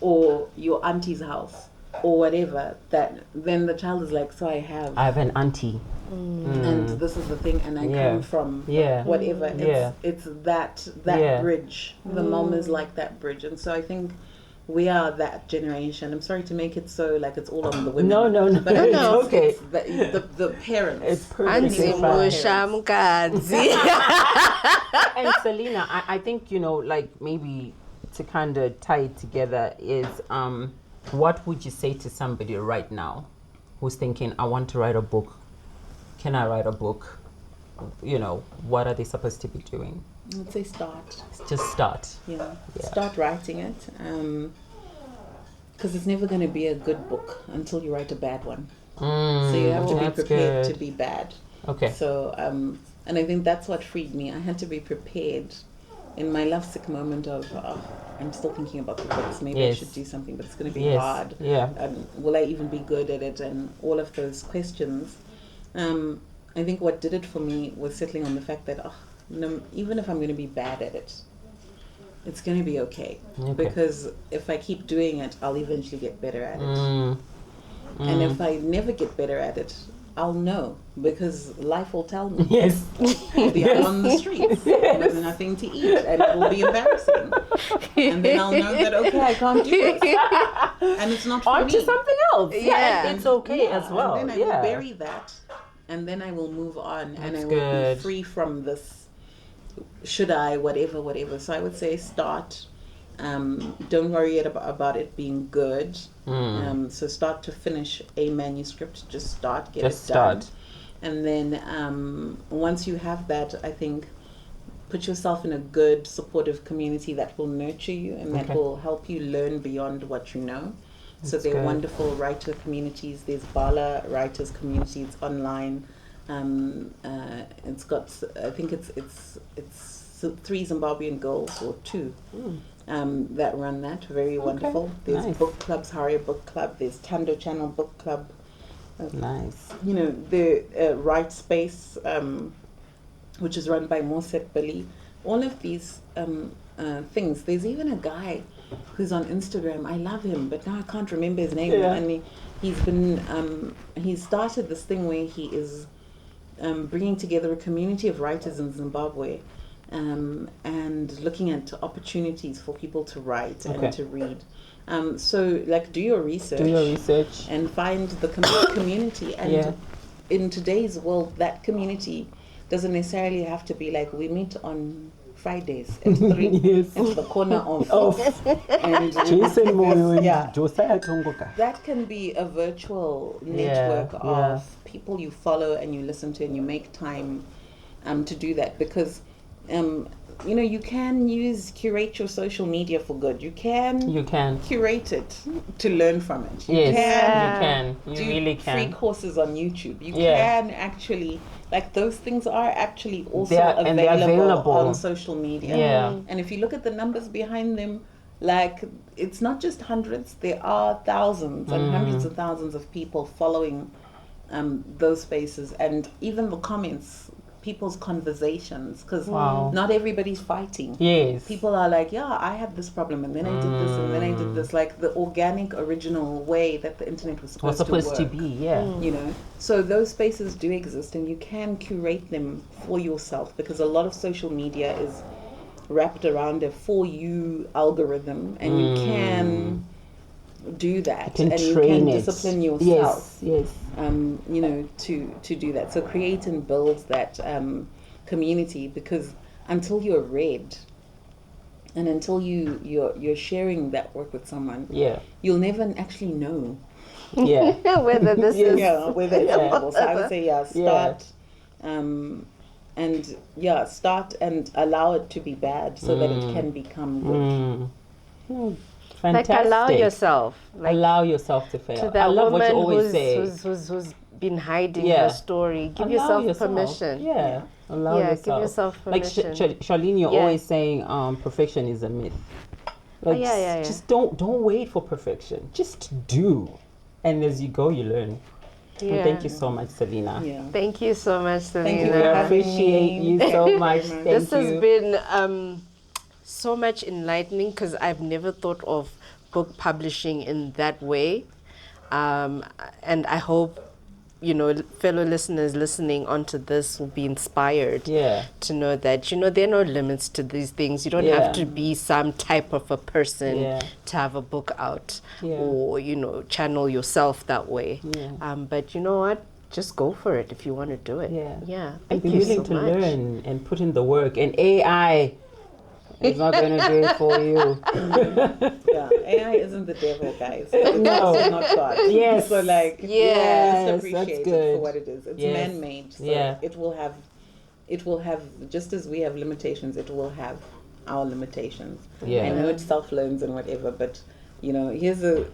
or your auntie's house or whatever, that then the child is like, so I have an auntie. and this is the thing, and I Yeah. come from Yeah. whatever. It's that Yeah. bridge. The mom is like that bridge. And so I think we are that generation. I'm sorry to make it so like it's all on the women. No. But It's it's okay. the parents. It's perfectly fine. Anzimusha mukadzi. And Selina, I think, like maybe to kind of tie it together is what would you say to somebody right now who's thinking, I want to write a book? Can I write a book? What are they supposed to be doing? I'd say start. Just start. Yeah. Start writing it. Because it's never going to be a good book until you write a bad one. So you have to be that's prepared good. to be bad. Okay. So And I think that's what freed me. I had to be prepared in my lovesick moment of, I'm still thinking about the books. Maybe I should do something, but it's going to be hard. Yeah. Will I even be good at it? And all of those questions. I think what did it for me was settling on the fact that even if I'm going to be bad at it, it's going to be okay. Because if I keep doing it, I'll eventually get better at it. And if I never get better at it, I'll know, because life will tell me. Yes. I'll be out on the streets with nothing to eat, and it will be embarrassing. And then I'll know that, okay, I can't do this. And it's not for On me. to something else. Yeah. And it's okay as well. And then I will bury that, and then I will move on, and I will be free from this, should I, whatever. So I would say start. Don't worry about it being good. So start to finish a manuscript. Just start, get it done. And then once you have that, I think, put yourself in a good, supportive community that will nurture you and that will help you learn beyond what you know. So there are wonderful writer communities. There's Bala Writers Community. It's online. It's got, I think it's 3 Zimbabwean girls or 2 that run that. Very wonderful. There's book clubs, Haria Book Club. There's Tando Channel Book Club. Nice. You know, the Right Space, which is run by Moset Billy. All of these things. There's even a guy who's on Instagram. I love him, but now I can't remember his name. And he's been he started this thing where he is bringing together a community of writers in Zimbabwe, and looking at opportunities for people to write and to read. So, like, do your research and find the community. And in today's world, that community doesn't necessarily have to be like, we meet on Fridays at 3 into the corner of and Jason Moyo, Josiah Tongoka. That can be a virtual network of people you follow and you listen to, and you make time to do that, because you know, you can curate your social media for good. You can curate it to learn from it. You can. You do really can. Free courses on YouTube. You can actually, like, those things are actually also available on social media. Yeah. And if you look at the numbers behind them, like, it's not just hundreds, there are thousands and hundreds of thousands of people following those spaces, and even the comments, people's conversations, because not everybody's fighting. People are like, I have this problem, and then I did this, and then I did this, like the organic, original way that the internet was supposed to be. You know, so those spaces do exist, and you can curate them for yourself, because a lot of social media is wrapped around a for you algorithm, and you can do that, and you can discipline yourself. You know, to do that. So create and build that community, because until you're read and until you're sharing that work with someone, you'll never actually know whether this is whether it's available. So I would say start and start and allow it to be bad so that it can become good. Fantastic. Like, allow yourself. Like, allow yourself to fail. To that I love woman what you always say. Who's been hiding her story. Give yourself permission. Allow yourself. Give yourself permission. Like Charlene, you're always saying perfection is a myth. Like, just don't wait for perfection. Just do. And as you go, you learn. Well, thank you so much, Selina. Thank you so much, Selina. Thank you. We appreciate you so much. This has been so much enlightening, because I've never thought of book publishing in that way, and I hope, you know, fellow listeners listening onto this will be inspired to know that, you know, there are no limits to these things. You don't have to be some type of a person to have a book out or, you know, channel yourself that way. But you know what? Just go for it if you want to do it. Thank be you willing so to much. learn and put in the work. And AI is not going to do it for you. AI isn't the devil, guys. It's also not God. So, like, just appreciate it for what it is. It's man-made. So it will have, just as we have limitations, it will have our limitations. I know it self-learns and whatever, but, you know, here's an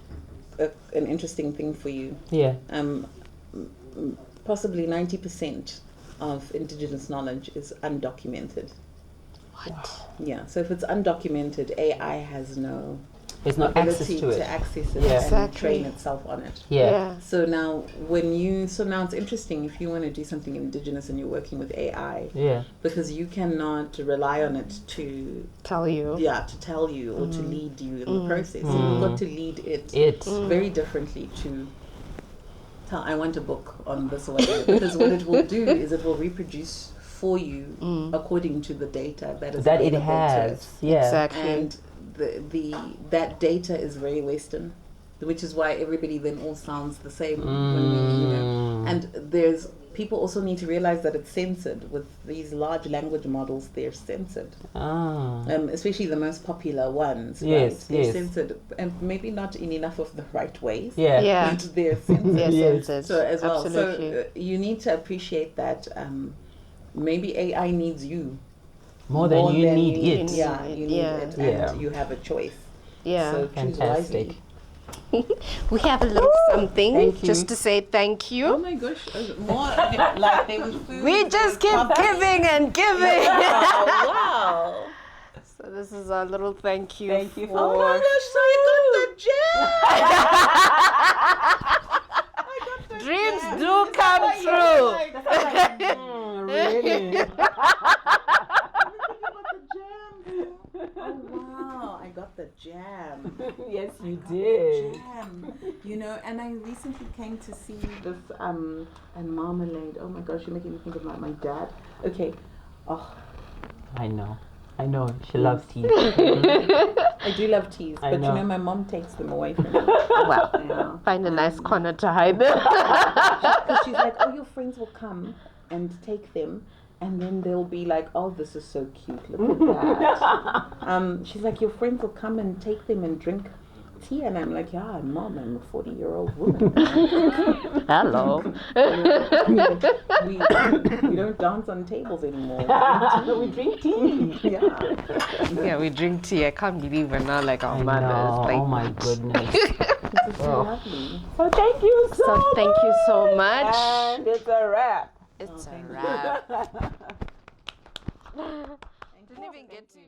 interesting thing for you. Possibly 90% of indigenous knowledge is undocumented. What? Yeah, so if it's undocumented, AI has no There's no access ability to it. access it Yeah. and Exactly. train itself on it. Yeah. So now now it's interesting if you want to do something indigenous and you're working with AI, Yeah. because you cannot rely on it to Tell you. to tell you or to lead you in the process. You've got to lead it, very differently to tell, I want a book on this or whatever, because what it will do is it will reproduce for you according to the data that is That it available to has. it. Yeah. Exactly. And that data is very Western, which is why everybody then all sounds the same when we, and there's people also need to realize that it's censored. With these large language models, they're censored. Ah. Especially the most popular ones. Yes, right? They're yes. censored, and maybe not in enough of the right ways. Yeah. Yeah. But they're censored. Yes, Yes. censored. So as well, Absolutely. so you need to appreciate that maybe AI needs you More than you need it. Yeah, you need Yeah. it, Yeah. and you have a choice. Yeah. So choose Fantastic. wisely. We have a little something Thank you. just to say thank you. Oh my gosh, more like there was food. We just keep giving and giving. Wow. So this is our little thank you. Thank you for Oh my gosh, so I got the jam. dreams do come true. Really? Oh wow, I got the jam. Yes, you did. Jam. You know, and I recently came to see this and marmalade. Oh my gosh, you're making me think of my dad. Okay. Oh, I know. She loves tea. I do love teas, I but know. you know my mom takes them away from me. Well, Yeah. find a nice corner to hide them. Because she's like, oh, your friends will come and take them, and then they'll be like, oh, this is so cute, look at that. She's like, your friends will come and take them and drink tea, and I'm like, yeah, Mom, I'm a 40-year-old woman. Hello. we don't dance on tables anymore. We drink tea. Yeah. Yeah, we drink tea. I can't believe we're not like our I mothers. know. Like, Oh my goodness. This is so lovely. Well, thank you So thank you so much. And it's a wrap. It's a wrap. Didn't even get to.